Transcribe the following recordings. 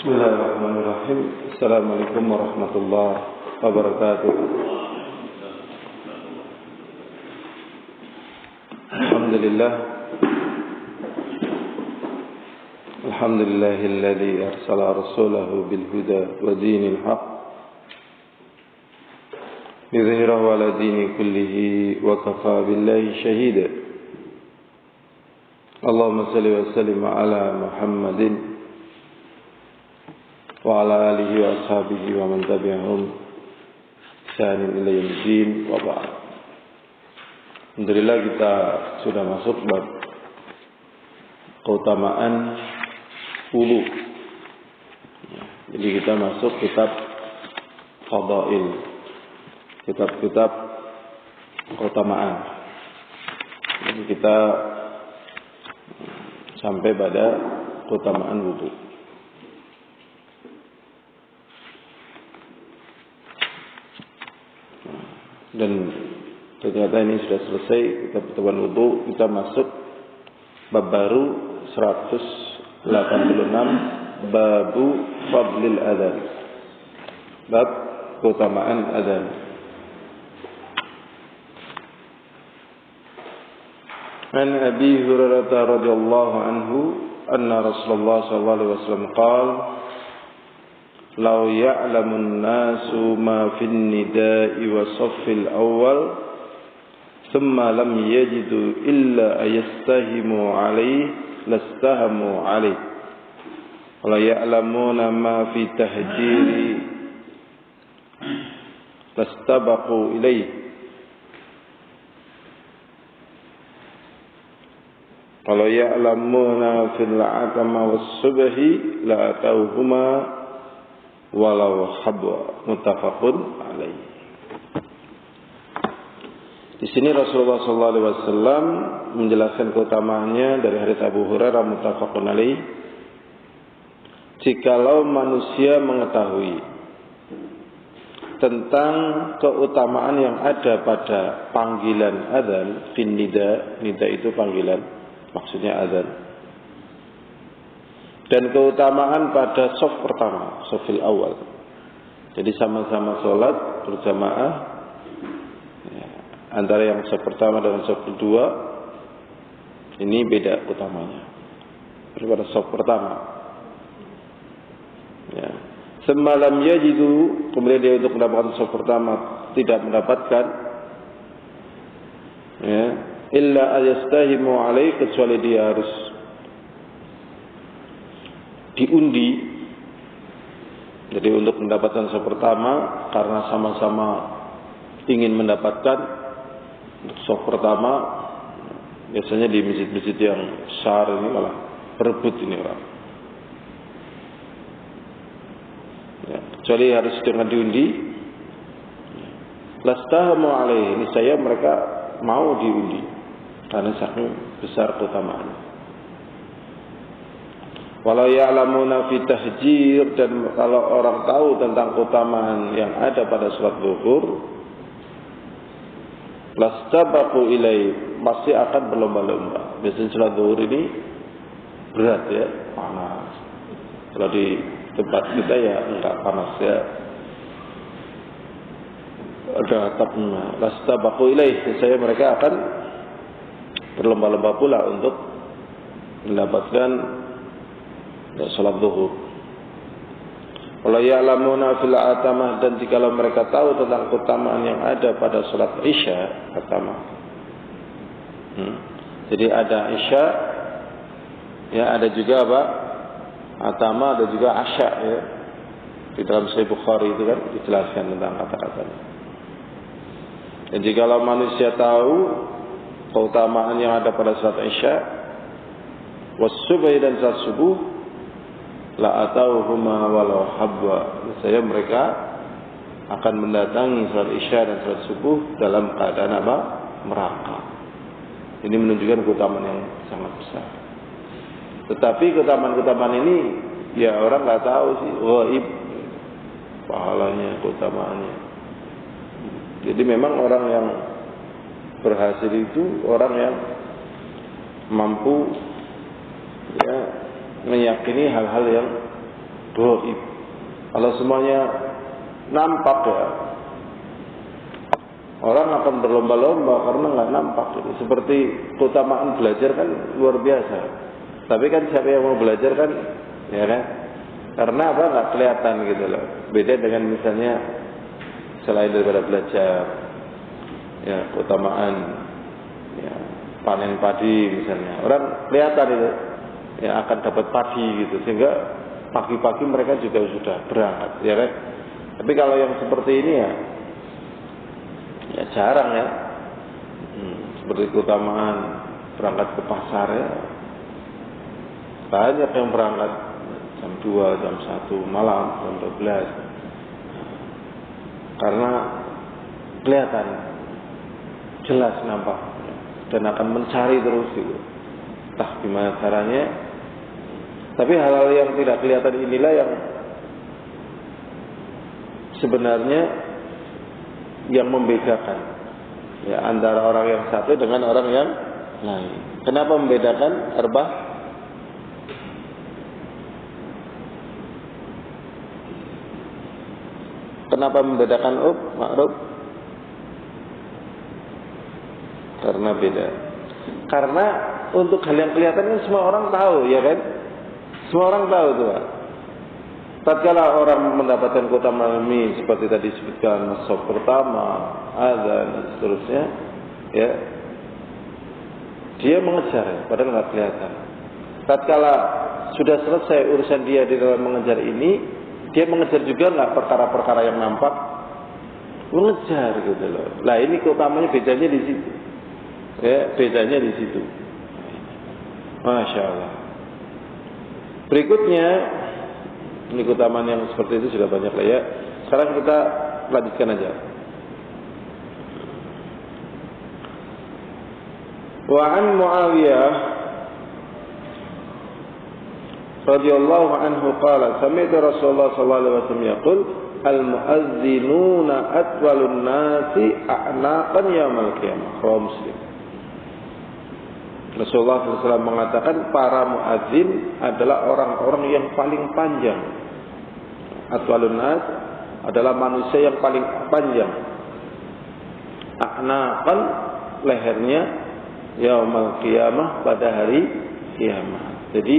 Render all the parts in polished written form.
Bismillahirrahmanirrahim. Assalamualaikum warahmatullahi wabarakatuh. Alhamdulillah. Alhamdulillahilladzi arsala rasulahu bil huda wa dinil haqq liyudhhirahu 'ala dini kullihi wa kafa billahi shahida. Allahumma shalli wa sallim 'ala Muhammadin wa ala alihi wa ashabihi wa man tabi'ahum ihsanin ila yaumil wa ba'd. Alhamdulillah kita sudah masuk bab keutamaan wudu. Jadi kita masuk kitab fadail, kitab-kitab keutamaan. Jadi kita sampai pada keutamaan wudu. Dan ternyata ini sudah selesai kita pertemuan wudu, kita masuk bab baru 186, babu fadlil adzan, bab keutamaan adzan. An Abi Hurairah radhiyallahu anhu anna Rasulullah sallallahu alaihi wasallam qala law ya'lamun nasu ma fin nida'i wa saffil awwal thumma lam yajidu illa ayastahimu alayhi lastahamu alayhi wa la ya'lamuna ma fi tahjiri lastabaqu ilayhi wa la ya'lamuna fil 'atama was subhi la atauhuma walau habwa, muttafaqun alaih. Di sini Rasulullah sallallahu alaihi wasallam menjelaskan keutamaannya dari hadits Abu Hurairah muttafaqun alaih. Jikalau manusia mengetahui tentang keutamaan yang ada pada panggilan adzan, fin nida, nida itu panggilan, maksudnya adzan. Dan keutamaan pada shaf pertama, shafil awal. Jadi sama-sama sholat berjamaah ya, antara yang shaf pertama dan shaf kedua ini beda utamanya daripada shaf pertama ya. Semalam yajidu, kemudian dia untuk mendapatkan shaf pertama tidak mendapatkan ya, illa ayastahimu alaih, kecuali dia harus diundi. Jadi untuk mendapatkan shaf pertama, karena sama-sama ingin mendapatkan untuk shaf pertama, biasanya di masjid-masjid yang besar ini malah berebut ini orang ya, kecuali harus dengan diundi. Lastahamu alaih, ini saya mereka mau diundi karena saking besar keutamaannya. Walau ya'lamuna fi tahjir, dan kalau orang tahu tentang keutamaan yang ada pada salat zuhur, lastabaqu ilai, pasti akan berlomba-lomba. Biasanya salat zuhur ini berat ya, panas. Kalau di tempat kita ya enggak panas ya, ada atapnya. Lastabaqu ilai, saya mereka akan berlomba-lomba pula untuk mendapatkan salat zuhur. Wala ya'lamuna fil atamah, dan jikalau mereka tahu tentang keutamaan yang ada pada salat isya pertama. Jadi ada isya ya, ada juga apa? Atama, ada juga asya ya. Di dalam Sahih Bukhari itu kan dijelaskan tentang kata-katanya. Dan jikalau manusia tahu keutamaan yang ada pada salat isya was subhi, dan salat subuh, la atauhuma walau habwa, saya mereka akan mendatangi salat isya dan salat subuh dalam keadaan apa? Merangkak. Ini menunjukkan keutamaan yang sangat besar. Tetapi keutamaan-keutamaan ini ya orang nggak tahu sih, ghaib pahalanya, keutamaannya. Jadi memang orang yang berhasil itu orang yang mampu ya meyakini hal-hal yang Gaib. Kalau semuanya nampak ya, orang akan berlomba-lomba karena nggak nampak. Seperti keutamaan belajar kan luar biasa. Tapi kan siapa yang mau belajar kan, ya kan? Karena apa? Nggak kelihatan gitu loh. Beda dengan misalnya selain daripada belajar, ya keutamaan, ya panen padi misalnya. Orang kelihatan itu, ya akan dapat padi gitu. Sehingga pagi-pagi mereka juga sudah berangkat, ya kan? Tapi kalau yang seperti ini ya jarang ya. Seperti keutamaan berangkat ke pasar ya. Banyak yang berangkat jam 2, jam 1 malam, jam 12. Karena kelihatan jelas nampak dan akan mencari terus gitu. Entah gimana caranya. Tapi hal-hal yang tidak kelihatan inilah yang sebenarnya yang membedakan ya antara orang yang satu dengan orang yang lain. Kenapa membedakan Arbah? Kenapa membedakan Ma'ruf? Karena beda. Karena untuk hal yang kelihatan kan semua orang tahu, ya kan? Semua orang tahu tuh, Pak. Tatkala orang mendapatkan keutamaan ini seperti tadi disebutkan shaf pertama, azan dan seterusnya, ya dia mengejar, ya, padahal nggak kelihatan. Tatkala sudah selesai urusan dia di dalam mengejar ini, dia mengejar juga nggak perkara-perkara yang nampak, mengejar gitu loh. Lah ini keutamanya bedanya di situ, ya bedanya di situ. Masya Allah. Berikutnya. Ini keutamaan yang seperti itu sudah banyak lah ya. Sekarang kita lanjutkan aja. Wa an Muawiyah radhiyallahu anhu qala sami'tu Rasulullah sallallahu alaihi wasallam yaqul al-mu'azzinuna atwalun nasi a'naqan yaumil qiyamah. Rawahu Muslim. Rasulullah SAW mengatakan para muadzin adalah orang-orang yang paling panjang. Atwalun nas adalah manusia yang paling panjang. A'naqan lehernya yaumul qiyamah pada hari kiamat. Jadi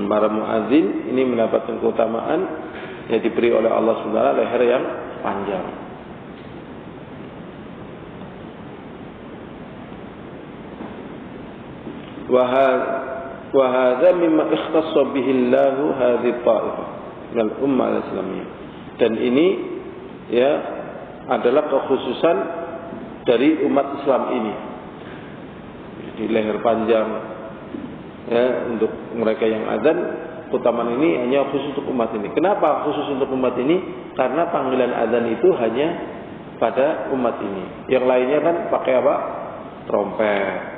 para muadzin ini mendapatkan keutamaan yang diberi oleh Allah SWT leher yang panjang. Wahada mimma ikhtassa bihi Allah hadhihi ta'ifah minal ummah al-islamiyah. Dan ini ya adalah kekhususan dari umat Islam ini. Jadi leher panjang ya untuk mereka yang azan, keutamaan ini hanya khusus untuk umat ini. Kenapa khusus untuk umat ini? Karena panggilan azan itu hanya pada umat ini. Yang lainnya kan pakai apa? Trompet.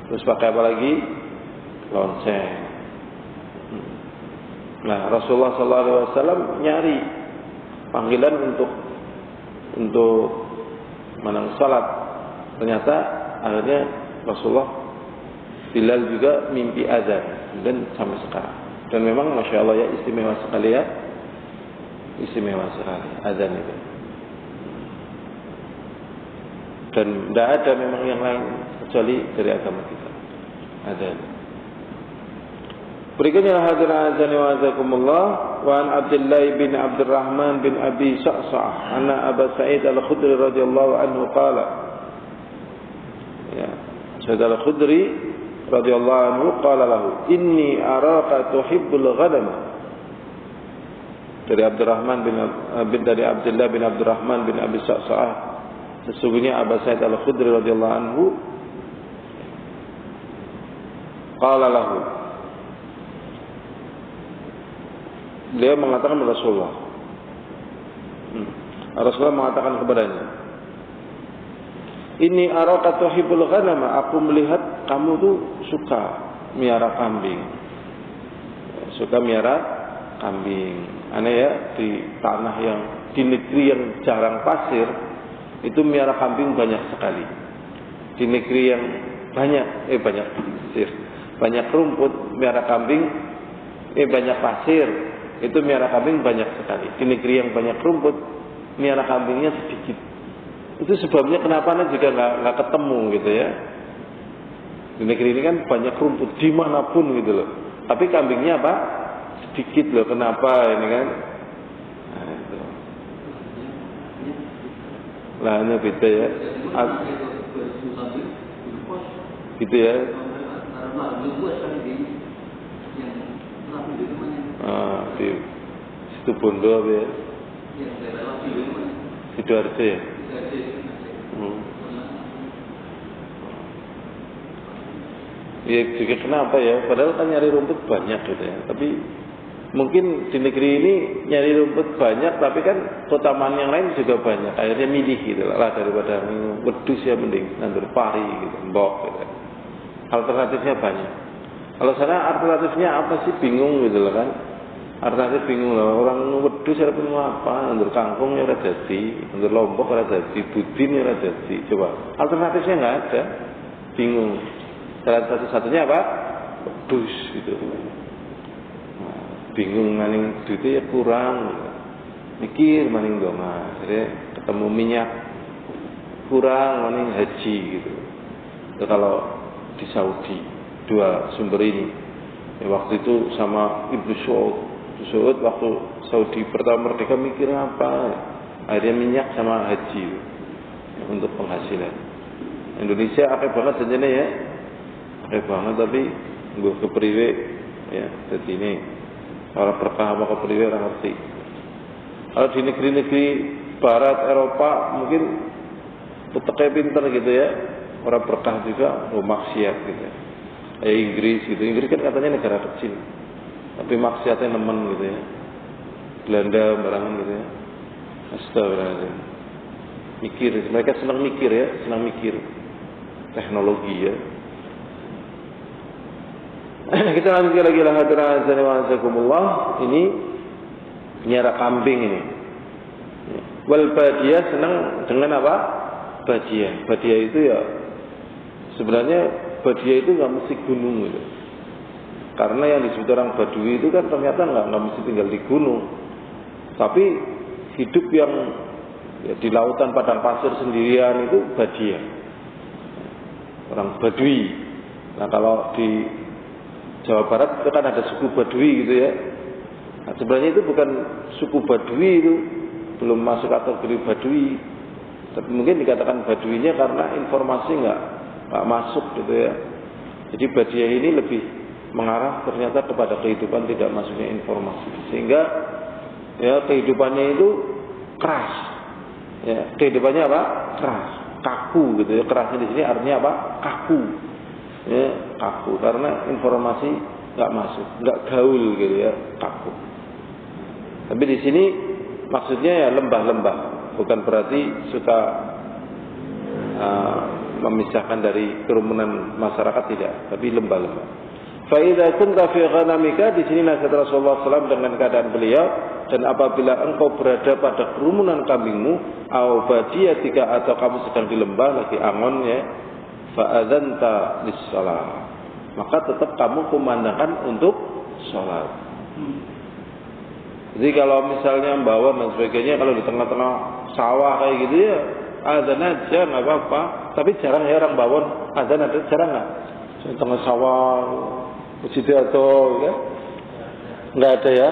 Terus pakai apa lagi? Lonceng. Nah, Rasulullah SAW nyari panggilan untuk menang salat. Ternyata akhirnya Rasulullah Bilal juga mimpi azan dan sampai sekarang. Dan memang Masya Allah ya istimewa sekali ya. Istimewa sekali azan itu. Dan tidak ada memang yang lain kecuali dari agama kita. Azan. Berikutnya hadirin azan wa azakumullah wa an Abdullah bin Abdurrahman bin Abi Sa'sa'ah anna Abu Sa'id Al-Khudri radhiyallahu anhu qala. Ya, Sa'id Al-Khudri radhiyallahu anhu qala lahu inni araka tuhibbul ghadam. Dari Abdurrahman dari Abdullah bin Abdurrahman bin Abi Sa'sa'ah, sesungguhnya Abu Sa'id Al-Khudri radhiyallahu anhu qala lahu, dia mengatakan kepada Rasulullah. Rasulullah mengatakan kepadanya, "Inni araka tuhibbul ghanam." Aku melihat kamu tuh suka miara kambing. Suka miara kambing. Aneh ya, di tanah yang di negeri yang jarang pasir, itu miara kambing banyak sekali. Di negeri yang banyak pasir, banyak rumput, miara kambing banyak pasir. itu miara kambing banyak sekali. Di negeri yang banyak rumput, miara kambingnya sedikit. Itu sebabnya kenapa juga nggak ketemu gitu ya. Di negeri ini kan banyak rumput dimanapun gitu loh. Tapi kambingnya apa? Sedikit loh. Kenapa ini kan? Nah, itu. Lahannya beda ya. Gitu ya. Di situ Bondo ya. Sidoarjo ya. Ya juga kenapa ya? Padahal kan nyari rumput banyak gitu ya. Tapi mungkin di negeri ini nyari rumput banyak, tapi kan keutamaan yang lain juga banyak. Akhirnya milih gitu lah daripada wedhus ya mending nandur pari gitu, mbok gitu. Alternatifnya banyak. Kalau sana alternatifnya apa sih, bingung gitu loh kan? Alternatif bingung lah. Orang wedhus ya punya apa? Nandur kangkung ya ora dadi, nandur lombok ora dadi, budin ya ora dadi. Coba alternatifnya nggak ada, bingung. Salah satu-satunya apa? Wedhus gitu. Nah, bingung maning duitnya ya kurang. Mikir maning donga, jadi ketemu minyak kurang maning haji gitu. Itu kalau di Saudi dua sumber ini. Ya, waktu itu sama Ibnu Saud waktu Saudi pertama merdeka mikir apa? Akhirnya minyak sama haji untuk penghasilan. Indonesia akeh banget janjane ya. Akeh banget tapi nggo kepriwe ya. Jadi ini orang berkah apa kepriwe ora ngerti. Kalau di negeri-negeri barat Eropa mungkin teteke pinter gitu ya. Orang berkah juga maksiat gitu ya. Inggris gitu. Inggris kan katanya negara kecil. Tapi maksiatnya nemen gitu ya. Belanda barangan gitu ya. Astagfirullahaladzim. Mikir, mereka senang mikir ya, senang mikir teknologi ya. Kita lanjut lagi lah hadirin wa azakumullah. Ini nyara kambing ini. Wal badiyah senang dengan apa? Badiyah. Badiyah itu ya sebenarnya badiyah itu nggak mesti gunung gitu. Karena yang disebut orang Badui itu kan ternyata nggak mesti tinggal di gunung. Tapi hidup yang ya, di lautan padang pasir sendirian itu badiyah. Orang Badui. Nah kalau di Jawa Barat itu kan ada suku Badui gitu ya. Nah, sebenarnya itu bukan suku Badui itu, belum masuk kategori Badui. Tapi mungkin dikatakan Baduinya karena informasi nggak masuk gitu ya. Jadi badiyah ini lebih mengarah ternyata kepada kehidupan tidak masuknya informasi. Sehingga ya kehidupannya itu keras. Ya, kehidupannya apa? Keras, kaku gitu ya. Kerasnya di sini artinya apa? Kaku. Ya, kaku karena informasi nggak masuk, nggak gaul gitu ya, kaku. Tapi di sini maksudnya ya lembah-lembah, bukan berarti suka memisahkan dari kerumunan masyarakat, tidak, tapi lembah-lembah. Fa idza kunta fi ghanamika, di sini nasihat Rasulullah SAW dengan keadaan beliau, dan apabila engkau berada pada kerumunan kambingmu, au badiyatika, atau kamu sedang di lembah lagi angon ya, fa adzanta lis-shalah, maka tetap kamu kumandangkan untuk sholat. Jadi kalau misalnya mbawon dan sebagainya, kalau di tengah-tengah sawah kayak gitu ya azan aja nggak apa-apa. Tapi jarang ya orang bawon azan, ada jarang nggak? Di tengah sawah begitu atau ya nggak ada ya.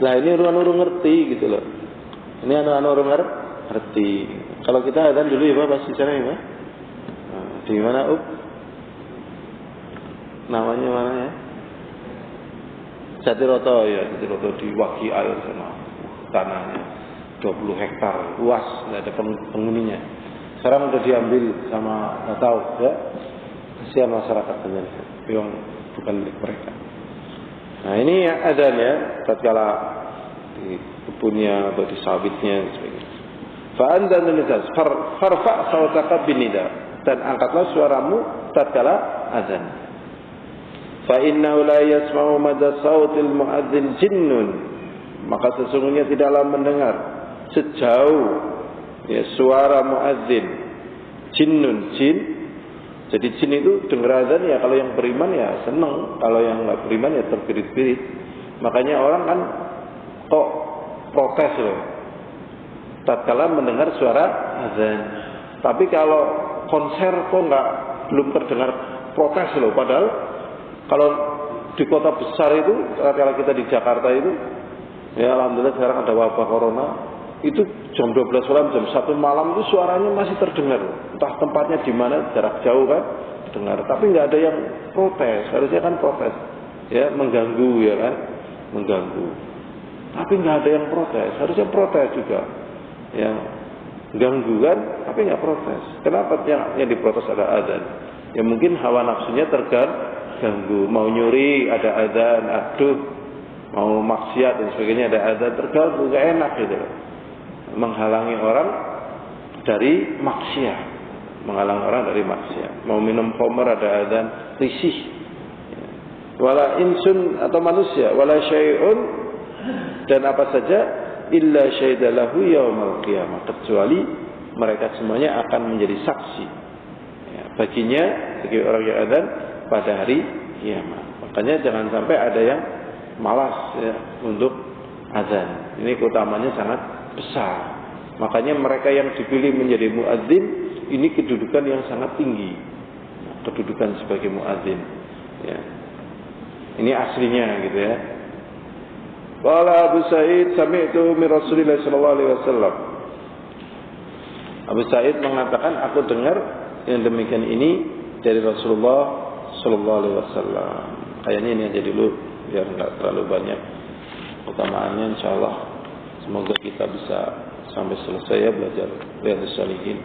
Nah ini orang-orang ngerti gitu loh. Ini orang-orang ngerti. Kalau kita azan dulu ya Pak, pasti cara ya Pak. Nah, di mana namanya mana ya? Jatiroto ya, Jatiroto di Wagi Air sana. Tanahnya 20 hektar luas, nggak ada penghuninya. Sekarang udah diambil sama nggak tahu ya. Kasihan masyarakat ternyata, yang bukan milik mereka. Nah ini ya adzan ya, tatkala di kebunnya atau di sawitnya sebagainya. Fa'andan nidas farfa sautaka binida, dan angkatlah suaramu tatkala adzan. Fa innahu la yasma'u madda sautil muadzin jinnun, maka sesungguhnya tidaklah mendengar sejauh ya suara muadzin jinnun, jin. Jadi jin itu dengar azan ya, kalau yang beriman ya senang, kalau yang enggak beriman ya terbirit-birit. Makanya orang kan kok protes loh tatkala mendengar suara azan. Tapi kalau konser kok belum terdengar protes loh. Padahal kalau di kota besar itu, kalau kita di Jakarta itu, ya alhamdulillah sekarang ada wabah corona, itu jam 12 malam, jam 1 malam itu suaranya masih terdengar. Entah tempatnya di mana, jarak jauh kan terdengar. Tapi nggak ada yang protes. Harusnya kan protes, ya mengganggu ya kan, mengganggu. Tapi nggak ada yang protes. Harusnya protes juga, ya ganggu kan, tapi nggak protes. Kenapa yang diprotes ada azan? Ya mungkin hawa nafsunya terganggu. Mau nyuri ada azan, aduh, mau maksiat dan sebagainya ada azan, terganggu, nggak enak gitu. Menghalangi orang dari maksiat, menghalangi orang dari maksiat. Mau minum khamr ada azan, risih. Wala insun atau manusia, wala syai'un, dan apa saja illa syaidalahu yaumal qiyamah, kecuali mereka semuanya akan menjadi saksi ya, baginya, bagi orang yang azan pada hari kiamat. Makanya jangan sampai ada yang malas ya, untuk azan. Ini keutamanya sangat besar. Makanya mereka yang dipilih menjadi muadzin ini kedudukan yang sangat tinggi, kedudukan sebagai muadzin ya. Ini aslinya gitu ya. Qala Abu Sa'id sami'tu min Rasulillah sallallahu alaihi wasallam. Abu Sa'id mengatakan aku dengar yang demikian ini dari Rasulullah sallallahu alaihi wasallam. Kayaknya ini aja dulu biar enggak terlalu banyak utamaannya, insyaallah. Semoga kita bisa sampai selesai ya belajar Riyadhus Shalihin.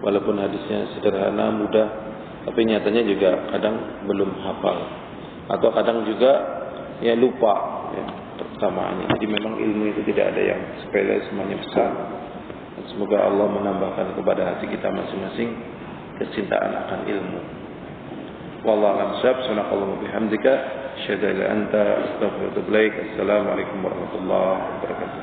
Walaupun hadisnya sederhana, mudah, tapi nyatanya juga kadang belum hafal atau kadang juga ya lupa ya persamaannya. Jadi memang ilmu itu tidak ada yang sepele, semuanya besar. Dan semoga Allah menambahkan kepada hati kita masing-masing kecintaan akan ilmu. Wallahu a'lam bishawab. Subhanakallahumma bihamdika asyhadu an la ilaha illa anta astaghfiruka wa atubu ilaik. Assalamualaikum warahmatullahi wabarakatuh.